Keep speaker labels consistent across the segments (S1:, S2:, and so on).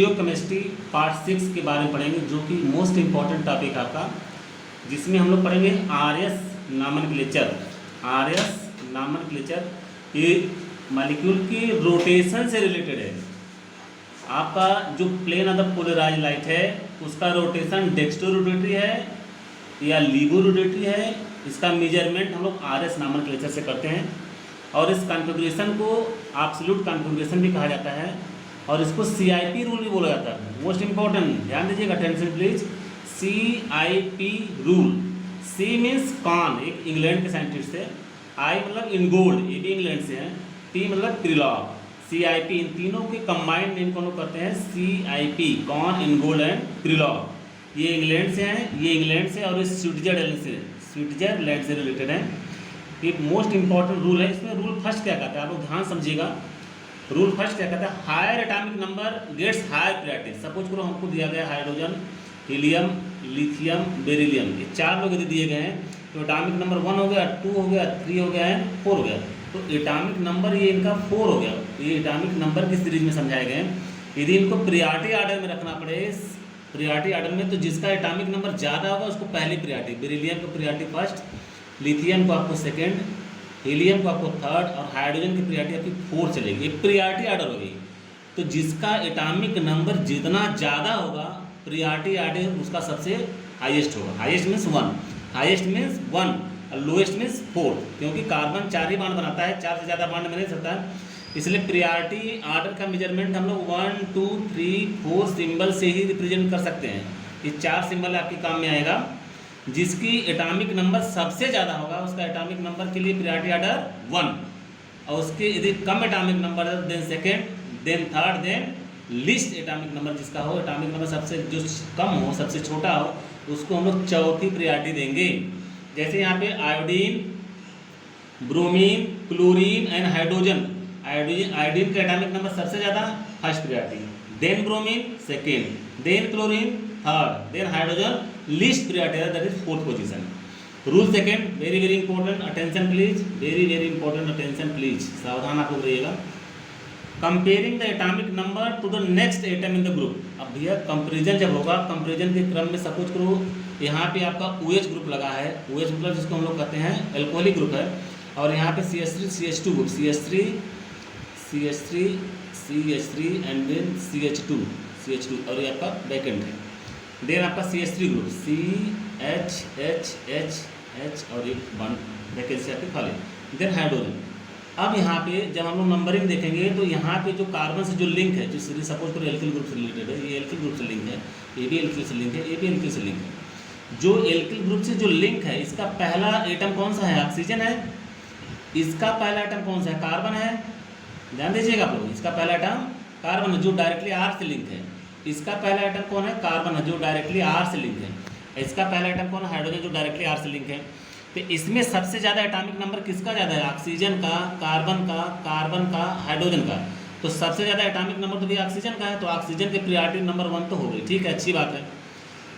S1: Stereochemistry part 6 के बारे में पढ़ेंगे, जो कि मोस्ट इम्पॉर्टेंट टॉपिक आपका, जिसमें हम लोग पढ़ेंगे आरएस नॉमेनक्लेचर। आरएस नॉमेनक्लेचर ये मॉलिक्यूल की रोटेशन से रिलेटेड है। आपका जो plane of the polarise light है उसका रोटेशन डेक्स्ट्रो रोटेटरी है या लीवो रोटेटरी है। इसका मेजरमेंट हम लोग आरएस नॉमेनक्लेचर से करते हैं और इस कॉन्फ़िगरेशन को एब्सोल्यूट कॉन्फ़िगरेशन भी कहा जाता है और इसको सीआईपी रूल भी बोला जाता है। मोस्ट इंपॉर्टेंट, ध्यान दीजिएगा, attention please. CIP rule. C means Cahn, एक इंग्लैंड के साइंटिस्ट है। आई मतलब इनगोल्ड, ये भी इंग्लैंड से है। पी मतलब क्रिलॉग। सीआईपी, इन तीनों के कंबाइंड नेम को हम लोग करते हैं सीआईपी, कॉन, इनगोल्ड एंड क्रिलॉग। ये इंग्लैंड से हैं, ये इंग्लैंड से और ये स्विट्जरलैंड से रिलेटेड है। ये मोस्ट इंपॉर्टेंट रूल है। इसमें रूल फर्स्ट क्या कहता है, आप लोग ध्यान समझिएगा। रूल फर्स्ट क्या कहता है, higher atomic number gets higher priority. Suppose करो हमको दिया गया हाइड्रोजन, हीलियम, लिथियम, बेरिलियम, ये चार लोग यदि दिए गए हैं तो एटॉमिक नंबर 1 हो गया, 2 हो गया, 3 हो गया है, 4 हो गया। तो एटॉमिक नंबर ये इनका 4 हो गया। ये एटॉमिक नंबर की सीरीज में समझाए गए हैं। यदि इनको प्रियॉरिटी ऑर्डर में रखना पड़े, प्रियॉरिटी ऑर्डर में, तो जिसका एटॉमिक नंबर ज़्यादा होगा उसको पहली प्रियॉरिटी। बेरिलियम को प्रियॉरिटी फर्स्ट, लिथियम को आपको सेकेंड, हीलियम को आपको थर्ड और हाइड्रोजन की प्रियॉरिटी आपकी 4 चलेगी। ये प्रियॉरिटी ऑर्डर होगी। तो जिसका एटॉमिक नंबर जितना ज़्यादा होगा प्रियॉरिटी ऑर्डर उसका सबसे हाईएस्ट होगा। हाईएस्ट मीन्स 1, हाईएस्ट मीन्स 1 और लोएस्ट मीन्स 4, क्योंकि कार्बन 4 ही बॉन्ड बनाता है, 4 से ज़्यादा बॉन्ड बना नहीं सकता है। इसलिए प्रियॉरिटी ऑर्डर का मेजरमेंट हम लोग 1, 2, 3, 4 सिंबल से ही रिप्रेजेंट कर सकते हैं। ये 4 सिंबल आपके काम में आएगा। जिसकी एटॉमिक नंबर सबसे ज़्यादा होगा उसका एटॉमिक नंबर के लिए प्रियॉरिटी ऑर्डर 1, और उसके यदि कम एटॉमिक नंबर है then second, then third, then least atomic number जिसका हो, एटॉमिक नंबर सबसे जो कम हो, सबसे छोटा हो, उसको हम लोग चौथी प्रियॉरिटी देंगे। जैसे यहाँ पे iodine, bromine, chlorine and hydrogen. Iodine का एटॉमिक नंबर सबसे ज़्यादा, first priority, then bromine second, then chlorine third, then hydrogen least priority है, that is 4th position. Rule second, very very important, attention please, very very important, attention please, सावधान आप लोग रहिएगा। Comparing the atomic number to the next atom in the group. अब भैया comparison जब होगा, comparison के क्रम में सपोज करो यहाँ पे आपका OH ग्रुप लगा है। OH ग्रुप जिसको हम लोग कहते हैं एल्कोहलिक ग्रुप है, और यहाँ पे CH3 CH2 group, CH3 and then CH2 और ये आपका बैकेंड है। देन आपका CH3 ग्रुप, CH और एक बॉन्ड बैकेंड से आपके खाली, देन हाइड्रोजन। अब यहाँ पे जब हम लोग नंबरिंग देखेंगे तो यहाँ पे जो कार्बन से जो लिंक है, जो सीरीज सपोज करो एल्किल ग्रुप से रिलेटेड है, ये एल्किल ग्रुप से लिंक है, ये भी एल्किल से लिंक है, ये भी एल्किल से लिंक है। जो एल्किल ग्रुप से जो लिंक है, इसका पहला एटम कौन सा है, ऑक्सीजन है। इसका पहला एटम कौन सा है, कार्बन है। ध्यान दीजिएगा आप लोग, इसका पहला एटम कार्बन है जो डायरेक्टली R से लिंक है। इसका पहला एटम कौन है, कार्बन है जो डायरेक्टली R से लिंक है। इसका पहला एटम कौन है, हाइड्रोजन जो डायरेक्टली R से लिंक है। तो इसमें सबसे ज़्यादा एटॉमिक नंबर किसका ज़्यादा है, ऑक्सीजन का, कार्बन का, हाइड्रोजन का। तो सबसे ज़्यादा एटॉमिक नंबर तो भी ऑक्सीजन का है, तो ऑक्सीजन की प्रियॉरिटी नंबर 1 तो हो गई, ठीक है, अच्छी बात है।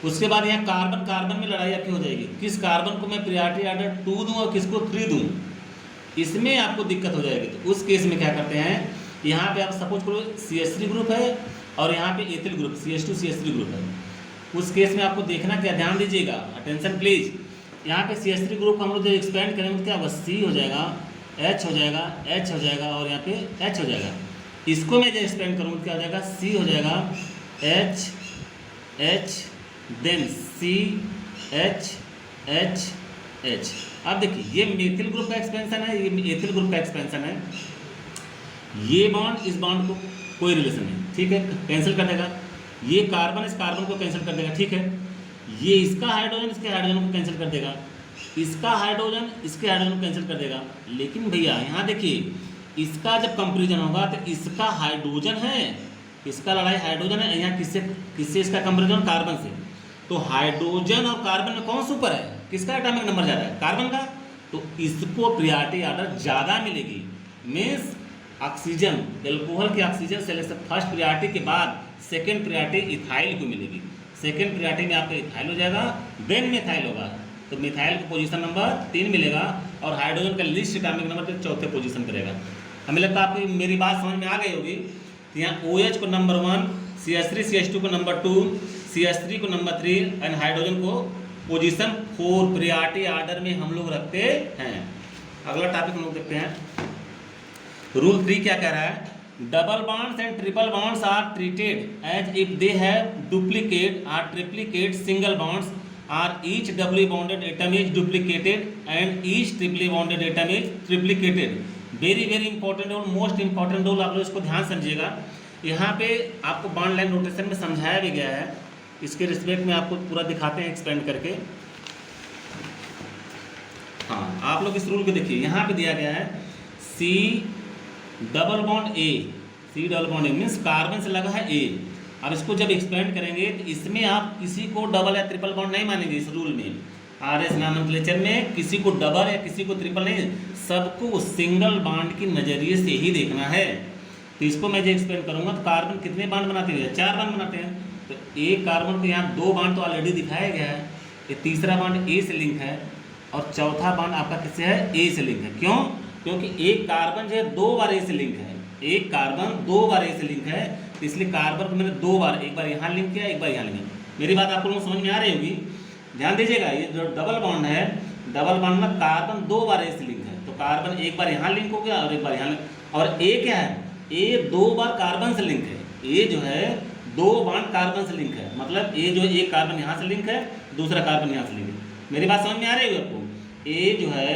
S1: उसके बाद यहाँ कार्बन में लड़ाई आपकी हो जाएगी, किस कार्बन को मैं प्रियॉरिटी ऑर्डर 2 दूँ और किसको 3 दूँ, इसमें आपको दिक्कत हो जाएगी। तो उस केस में क्या करते हैं, यहाँ पे आप सपोज करो CH3 ग्रुप है और यहाँ पे ethyl group CH2 CH3 group है। उस केस में आपको देखना क्या, ध्यान दीजिएगा, अटेंशन प्लीज। यहाँ पे CH3 ग्रुप को हम लोग जो एक्सपेंड करेंगे तो क्या होगा, C हो जाएगा, H हो जाएगा, H हो जाएगा और यहाँ पे H हो जाएगा। इसको मैं जो एक्सपेंड करूँगा तो क्या हो जाएगा, C हो जाएगा, H देन C H। अब देखिए ये मेथिल ग्रुप का एक्सपेंशन है, ये एथिल ग्रुप का एक्सपेंशन है। ये बॉन्ड इस बॉन्ड को कोई रिलेशन नहीं, ठीक है, कैंसिल कर देगा। ये कार्बन इस कार्बन को कैंसिल कर देगा, ठीक है। ये इसका हाइड्रोजन इसके हाइड्रोजन को कैंसिल कर देगा, इसका हाइड्रोजन इसके हाइड्रोजन को कैंसिल कर देगा। लेकिन भैया यहाँ देखिए, इसका जब कंपेरिजन होगा तो इसका हाइड्रोजन है, इसका लड़ाई हाइड्रोजन है, यहाँ किससे इसका कंपेरिजन, कार्बन से। तो हाइड्रोजन और कार्बन में कौन सुपर है, किसका एटॉमिक नंबर ज़्यादा है, कार्बन का। तो इसको प्रियॉरिटी ऑर्डर ज़्यादा मिलेगी। मीन्स ऑक्सीजन, एल्कोहल के ऑक्सीजन से फर्स्ट प्रियॉरिटी के बाद सेकेंड प्रियॉरिटी इथाइल को मिलेगी। सेकेंड प्रियॉरिटी में आपका इथाइल हो जाएगा, देन मिथाइल होगा, तो मिथाइल को पोजीशन नंबर 3 मिलेगा और हाइड्रोजन का लिस्ट एटॉमिक नंबर पे 4थे पोजीशन करेगा। हमें लगता है आपको मेरी बात समझ में आ गई होगी। तो यहाँ OH को नंबर 1, CH3 CH2 को नंबर 2, CH3 को नंबर 3 एंड हाइड्रोजन को पोजीशन 4 प्रायोरिटी ऑर्डर में हम लोग रखते हैं। अगला टॉपिक हम लोग देखते हैं। रूल 3 क्या कह रहा है? Double bonds and triple bonds are treated as if they have duplicate और triplicate single bonds are each doubly bonded atom is duplicated and each triply bonded atom is triplicated. Very very important rule, most important rule, आप लोग इसको ध्यान समझिएगा। यहाँ पे आपको bond line notation में समझाया भी गया है, इसके रिस्पेक्ट में आपको पूरा दिखाते हैं एक्सपेंड करके। हाँ, आप लोग इस रूल को देखिए, यहाँ पे दिया गया है C double bond A, C double bond A means carbon से लगा है A। अब इसको जब एक्सपेंड करेंगे तो इसमें आप किसी को डबल या ट्रिपल बॉन्ड नहीं मानेंगे। इस रूल में RS नॉमेनक्लेचर में किसी को डबल या किसी को ट्रिपल नहीं, सबको सिंगल बॉन्ड की नज़रिए से ही देखना है। तो इसको मैं जो एक्सपेंड करूँगा तो कार्बन कितने बॉन्ड बनाते हैं? 4 बॉन्ड बनाते हैं। तो एक कार्बन को यहाँ 2 बॉन्ड तो ऑलरेडी दिखाया गया है, ये तीसरा बॉन्ड A से लिंक है और चौथा बॉन्ड आपका किससे है? A से लिंक है। क्यों? क्योंकि एक कार्बन जो है 2 बार A से लिंक है, एक कार्बन 2 बार A से लिंक है, तो इसलिए कार्बन को मैंने 2 बार, एक बार यहाँ लिंक किया, एक बार यहाँ लिंक किया। मेरी बात आप लोगों को समझ में आ रही होगी, ध्यान दीजिएगा। ये जो डबल बॉन्ड है, डबल बॉन्ड में कार्बन 2 बार A से लिंक है, तो कार्बन एक बार यहाँ लिंक हो गया और एक बार यहाँ लिंक। और A क्या है? A 2 बार कार्बन से लिंक है, A जो है 2 बॉन्ड कार्बन से लिंक है, मतलब A जो एक कार्बन यहाँ से लिंक है, दूसरा कार्बन यहाँ से लिंक है। मेरी बात समझ में आ रही है आपको? A जो है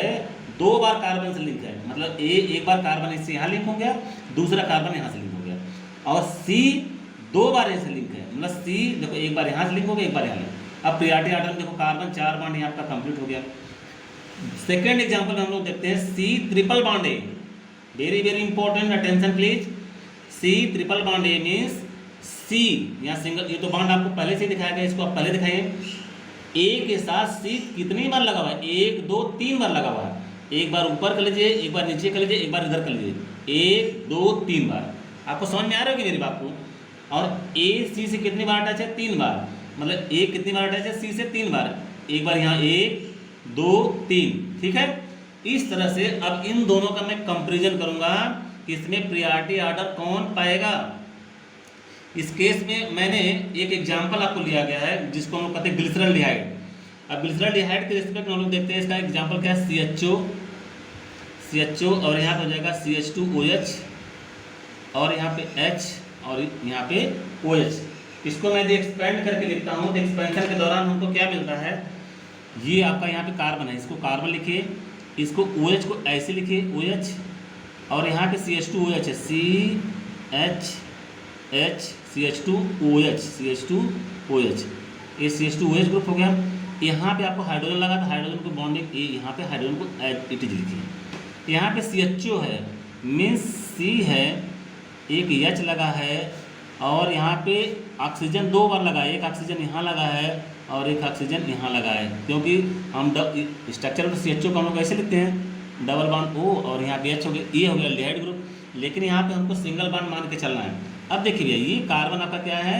S1: 2 बार कार्बन से लिंक है, मतलब A एक बार कार्बन इससे यहाँ लिंक हो गया, दूसरा कार्बन यहाँ से लिंक हो गया। और C 2 बार A से लिंक है, मतलब C देखो एक बार यहाँ से लिंक हो गया, एक बार यहाँ लिंक। अब प्रायोरिटी ऑर्डर में देखो कार्बन 4 बॉन्ड यहाँ आपका कंप्लीट हो गया। सेकेंड एग्जाम्पल में हम लोग देखते हैं C triple bond A। Very very important, attention please. C triple bond A means C यहाँ सिंगल, ये तो बॉन्ड आपको पहले से दिखाया गया, इसको आप पहले दिखाइए। A के साथ C कितनी बार लगा हुआ है? 1 2 3 बार लगा हुआ है। एक बार ऊपर कर लीजिए, एक बार नीचे कर लीजिए, एक बार इधर कर लीजिए, 1 2 3 बार। आपको समझ में आ रहा होगी मेरी बात को? और A C से कितनी बार अटैच है? 3 बार, मतलब A कितनी बार अटैच है? C से 3 बार, एक बार यहाँ 1 2 3, ठीक है। इस तरह से अब इन दोनों का मैं कंपैरिजन करूंगा कि इसमें प्रायोरिटी ऑर्डर कौन पाएगा। इस केस में मैंने एक एग्जांपल आपको लिया गया है जिसको हम लोग कहते हैं ग्लिसरॉल्डिहाइड। अब ग्लिसरॉल्डिहाइड के रिस्पेक्ट में हम लोग देखते हैं इसका एग्जांपल क्या है? CHO और यहाँ पे हो जाएगा CH2OH और यहाँ पे H और यहाँ पे OH। इसको मैं एक्सपेंड करके लिखता हूँ तो एक्सपेंशन के दौरान हमको क्या मिलता है? ये आपका यहाँ पे कार्बन है, इसको कार्बन लिखिए, इसको OH को ऐसे लिखिए OH, और यहाँ पे CH2OH है CH CH2OH, ये CH2OH ग्रुप हो गया। यहाँ पे आपको हाइड्रोजन लगा था, हाइड्रोजन को बॉन्डिंग ए, यहाँ पे हाइड्रोजन को इट इज लिखिए। यहाँ पे CHO है मीन्स C है, एक H लगा है और यहाँ पे ऑक्सीजन 2 बार लगा है, एक ऑक्सीजन यहाँ लगा है और एक ऑक्सीजन यहाँ लगा है, क्योंकि हम स्ट्रक्चर में CHO को हम लोग कैसे लिखते हैं? डबल बॉन्ड O और यहाँ पे H हो गया, E हो गया एल्डिहाइड ग्रुप, लेकिन यहाँ पे हमको सिंगल बॉन्ड मान के चलना है। अब देखिए भैया, ये कार्बन आपका क्या है?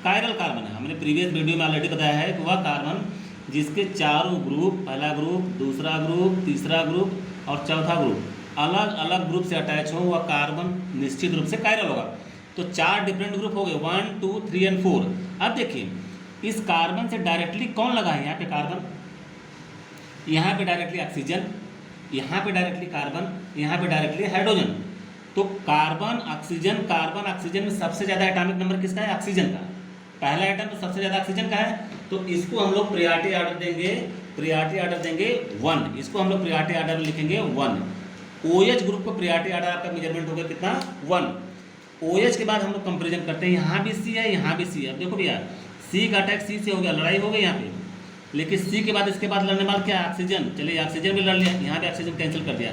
S1: कायरल कार्बन है। हमने प्रीवियस वीडियो में ऑलरेडी बताया है कि वह कार्बन जिसके चारों ग्रुप, पहला ग्रुप, दूसरा ग्रुप, तीसरा ग्रुप और चौथा ग्रुप अलग अलग ग्रुप से अटैच हो, वह कार्बन निश्चित रूप से कायरल होगा। तो 4 डिफरेंट ग्रुप हो गए, 1 2 3 एंड 4। अब देखिए इस कार्बन से डायरेक्टली कौन लगा है? यहाँ पे कार्बन, यहाँ पे डायरेक्टली ऑक्सीजन, यहाँ पे डायरेक्टली कार्बन, यहाँ पे डायरेक्टली हाइड्रोजन। तो कार्बन ऑक्सीजन में सबसे ज़्यादा एटॉमिक नंबर किसका है? ऑक्सीजन का। पहला एटम तो सबसे ज़्यादा ऑक्सीजन का है, तो इसको हम लोग प्रायोरिटी ऑर्डर देंगे 1। इसको हम लोग प्रायोरिटी ऑर्डर में लिखेंगे 1। OH ग्रुप को प्रायोरिटी ऑर्डर आपका मेजरमेंट होगा कितना? 1। OH के बाद हम लोग कंपेरिजन करते हैं, यहाँ भी C है, यहाँ भी C है। अब देखो भैया, C का अटैक C से हो गया, लड़ाई हो गई यहाँ पे, लेकिन C के बाद इसके बाद लड़ने वाला क्या है? ऑक्सीजन। चलिए ऑक्सीजन भी लड़ लिया, यहाँ पे ऑक्सीजन कैंसिल कर दिया।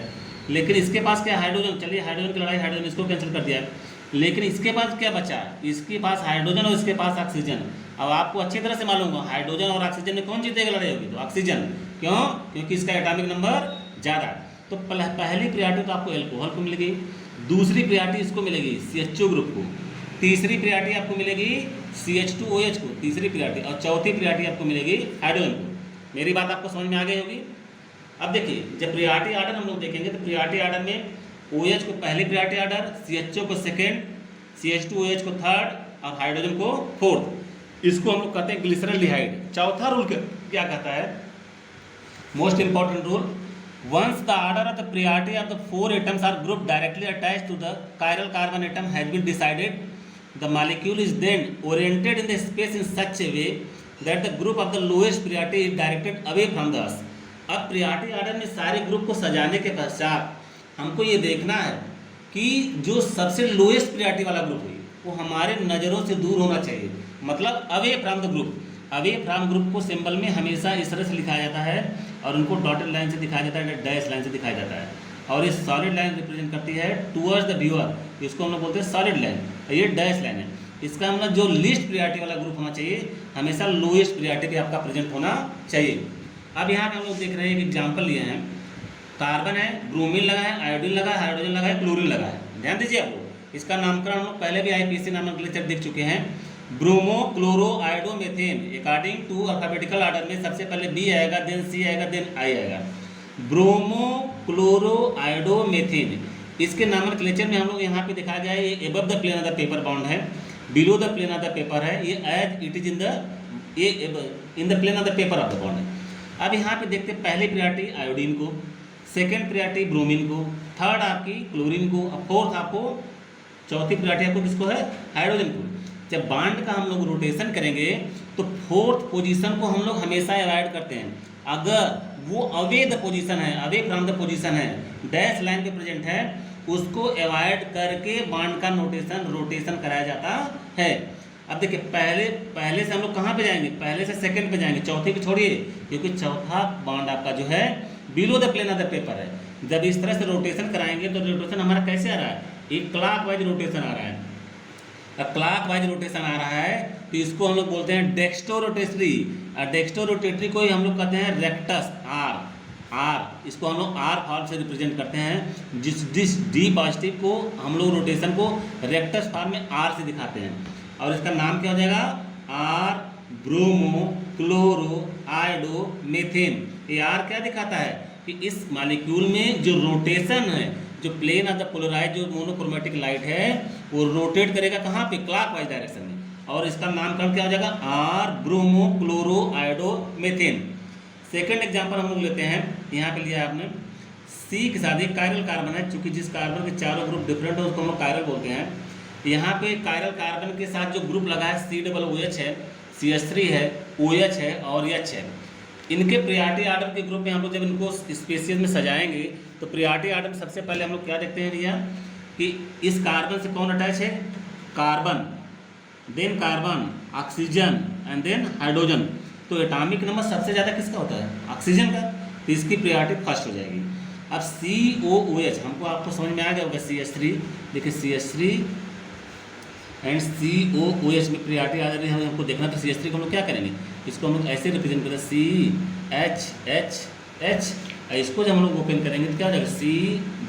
S1: लेकिन इसके पास क्या? हाइड्रोजन। चलिए हाइड्रोजन की लड़ाई, हाइड्रोजन इसको कैंसिल कर दिया। लेकिन इसके पास क्या बचा? इसके पास हाइड्रोजन और इसके पास ऑक्सीजन। अब आपको अच्छी तरह से मालूम होगा हाइड्रोजन और ऑक्सीजन में कौन जीतेगा लड़ाई होगी? तो ऑक्सीजन। क्यों? क्योंकि इसका एटॉमिक नंबर ज़्यादा। तो पहली प्रायोरिटी तो आपको एल्कोहल को मिलेगी, दूसरी प्रायोरिटी इसको मिलेगी CHO ग्रुप को, तीसरी प्रायोरिटी आपको मिलेगी CH2OH को, तीसरी प्रायोरिटी, और चौथी प्रायोरिटी आपको मिलेगी हाइड्रोजन को। मेरी बात आपको समझ में आ गई होगी। अब देखिए, जब प्रायोरिटी ऑर्डर हम लोग देखेंगे तो प्रायोरिटी ऑर्डर में OH को पहली प्रायोरिटी ऑर्डर, CHO को सेकेंड, CH2OH को थर्ड और हाइड्रोजन को फोर्थ। इसको हम लोग कहते हैं ग्लिसरॉल्डिहाइड। चौथा रूल क्या कहता है, most important rule, once the order of the priority of the 4 atoms are group directly attached to the chiral carbon atom has been decided, the molecule is then oriented in the space in such a way that the group of the lowest priority is directed away from the earth. अब priority order में सारे group को सजाने के पश्चात हमको ये देखना है कि जो सबसे लोएस्ट प्रायोरिटी वाला ग्रुप है वो हमारे नज़रों से दूर होना चाहिए, मतलब away from the group. Away from group को सिंबल में हमेशा इस तरह से लिखाया जाता है और उनको डॉटेड लाइन से दिखाया जाता है, डैश लाइन से दिखाया जाता है, और ये सॉलिड लाइन रिप्रेजेंट करती है टूवर्ड्स द व्यूअर, इसको हम लोग बोलते हैं सॉलिड लाइन, ये डैश लाइन है। इसका मतलब जो लीस्ट प्रायोरिटी वाला ग्रुप होना चाहिए हमेशा लोएस्ट प्रायोरिटी पे आपका प्रेजेंट होना चाहिए। अब यहाँ पे हम लोग देख रहे हैं एक एग्जाम्पल लिए हैं, कार्बन है, ब्रोमीन लगा है, आयोडीन लगा है, हाइड्रोजन लगा है, क्लोरीन लगा है। ध्यान दीजिए आप लोग, इसका नामकरण हम लोग पहले भी आईपीसी नोमेनक्लेचर देख चुके हैं। Bromo chloro iodo methane according to alphabetical order में सबसे पहले बी आएगा, देन सी आएगा, देन आई आएगा। ब्रोमो क्लोरो आयोडो मेथेन, इसके नोमेनक्लेचर में हम लोग यहाँ पे दिखाया गया है, ये above the plane of the paper bound है, below the plane of the paper है, ये as it is in the plane of the paper of the bound है। अब यहाँ पे देखते हैं पहली प्रायोरिटी आयोडीन को, सेकेंड प्रायोरिटी ब्रोमीन को, थर्ड आपकी क्लोरीन को, और फोर्थ आपको, चौथी प्रायोरिटी आपको किसको है, हाइड्रोजन को। जब बांड का हम लोग रोटेशन करेंगे तो फोर्थ पोजीशन को हम लोग हमेशा अवॉइड करते हैं। अगर वो अवे द पोजीशन है, अवे फ्रॉम द पोजीशन है, डैश लाइन पे प्रेजेंट है, उसको अवॉइड करके बांड का रोटेशन कराया जाता है। अब देखिए पहले से हम लोग कहाँ पे जाएंगे, पहले से सेकंड पे जाएंगे, चौथे पे छोड़िए, क्योंकि चौथा बांड आपका जो है below the plane of the paper है। जब इस तरह से रोटेशन कराएंगे तो रोटेशन हमारा कैसे आ रहा है, एक क्लॉक वाइज रोटेशन आ रहा है। अब क्लॉक वाइज रोटेशन आ रहा है तो इसको हम लोग बोलते हैं डेक्स्टो रोटेटरी, और डेक्स्टो रोटेटरी को ही हम लोग कहते हैं रेक्टस, आर, इसको हम लोग आर फॉर्म से रिप्रेजेंट करते हैं। जिस डी पॉजिटिव को हम लोग रोटेशन को रेक्टस फॉर्म में आर से दिखाते हैं, और इसका नाम क्या हो जाएगा, R bromo chloro iodo methane. ये आर क्या दिखाता है कि इस मॉलिक्यूल में जो रोटेशन है, जो प्लेन ऑफ द पोलराइज जो मोनोक्रोमेटिक लाइट है वो रोटेट करेगा कहाँ पे, क्लॉकवाइज डायरेक्शन में, और इसका नामकरण क्या हो जाएगा, R bromo chloro iodo methane. Second example हम लोग लेते हैं, यहाँ पे लिया आपने सी के साथ एक कायरल कार्बन है, चूंकि जिस कार्बन के चारों ग्रुप डिफरेंट है उसको हम लोग कायरल बोलते हैं। यहाँ पे कायरल कार्बन के साथ जो ग्रुप लगा है COOH है, CH3 है, OH है और H है। इनके प्रायोरिटी ऑर्डर के ग्रुप में हम लोग जब इनको स्पेसीज में सजाएंगे तो प्रायोरिटी ऑर्डर में सबसे पहले हम लोग क्या देखते हैं भैया कि इस कार्बन से कौन अटैच है, carbon, then carbon, oxygen and then hydrogen. तो एटॉमिक नंबर सबसे ज़्यादा किसका होता है, ऑक्सीजन का, तो इसकी प्रायोरिटी फर्स्ट हो जाएगी। अब COOH हमको आपको समझ में आ गया होगा, CH3, देखिए CH3 एंड COOH में प्रायोरिटी ऑर्डर में हमको देखना, तो CH3 को हम लोग क्या करेंगे, इसको हम लोग ऐसे रिप्रेजेंट करें CHH, इसको जब हम लोग ओपन करेंगे तो क्या हो जाएगा, C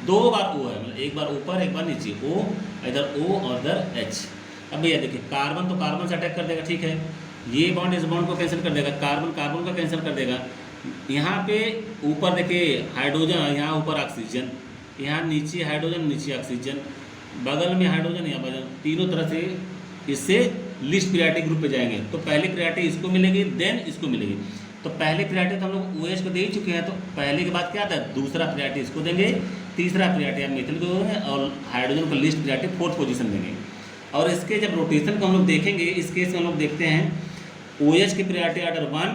S1: 2 बार O है, मतलब एक बार ऊपर एक बार नीचे, O, इधर O और इधर H। अब भैया देखिए कार्बन तो कार्बन से अटैक कर देगा, ठीक है, ये बॉन्ड इस बॉन्ड को कैंसिल कर देगा, कार्बन कार्बन को कैंसिल कर देगा। यहाँ पे ऊपर देखिए हाइड्रोजन, यहाँ ऊपर ऑक्सीजन, यहाँ नीचे हाइड्रोजन, नीचे ऑक्सीजन, बगल में हाइड्रोजन, यहाँ बगल, तीनों तरह से इससे लिस्ट प्रायोरिटी ग्रुप पे जाएंगे। तो पहली प्रायोरिटी इसको मिलेगी, देन इसको मिलेगी। तो पहले प्रायोरिटी तो हम लोग OH को दे ही चुके हैं, तो पहले के बाद क्या आता है, दूसरा प्रायोरिटी इसको देंगे, तीसरा प्रायोरिटी आप मिथिल को देंगे, और हाइड्रोजन को लिस्ट प्रायोरिटी फोर्थ पोजीशन देंगे। और इसके जब रोटेशन को हम लोग देखेंगे, इस केस में हम लोग देखते हैं OH की प्रायोरिटी ऑर्डर 1,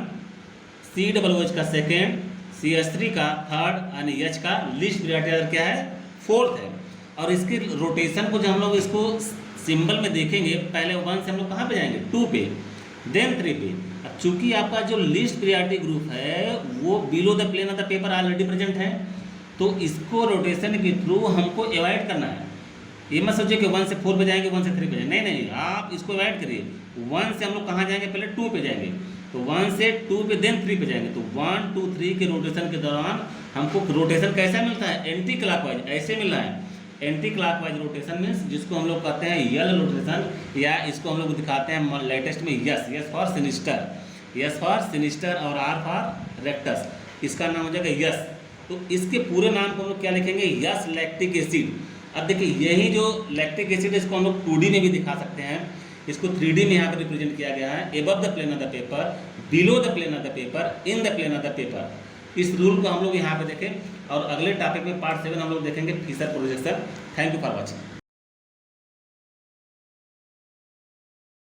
S1: COOH का सेकेंड, CH3 का थर्ड और H का लिस्ट प्रायोरिटी ऑर्डर क्या है, फोर्थ है। और इसके रोटेशन को जब हम लोग इसको सिंबल में देखेंगे, पहले 1 से हम लोग कहाँ पे जाएंगे, 2 पे, देन 3 पे। अब चूंकि आपका जो लिस्ट प्रायोरिटी ग्रुप है वो below the plane of the paper already present है, तो इसको रोटेशन के थ्रू हमको अवॉइड करना है। ये मत सोचिए कि 1 से 4 पे जाएंगे, 1 से 3 पे जाएंगे, नहीं, आप इसको अवॉइड करिए। 1 से हम लोग कहाँ जाएंगे, पहले 2 पे जाएंगे, तो 1 से 2 पे देन 3 पे जाएंगे। तो 1, 2, 3 के रोटेशन के दौरान हमको रोटेशन कैसा मिलता है, एंटी क्लॉकवाइज, ऐसे मिल रहा है। एंटी क्लॉकवाइज रोटेशन मीन्स जिसको हम लोग कहते हैं यल रोटेशन, या इसको हम लोग दिखाते हैं लेटेस्ट में yes for sinister, yes for sinister और आर फॉर रेक्टस, इसका नाम हो जाएगा यस। तो इसके पूरे नाम को हम लोग क्या लिखेंगे, यस लैक्टिक एसिड। अब देखिए यही जो लैक्टिक एसिड है इसको हम लोग 2D में भी दिखा सकते हैं। इसको 3D में यहाँ पर रिप्रेजेंट किया गया है। Above the plane of the paper, below the plane of the paper, in the plane of the paper. इस रूल को हम लोग यहाँ पे देखें और अगले टॉपिक में पार्ट 7 हम लोग देखेंगे Fischer projection. Thank you for watching.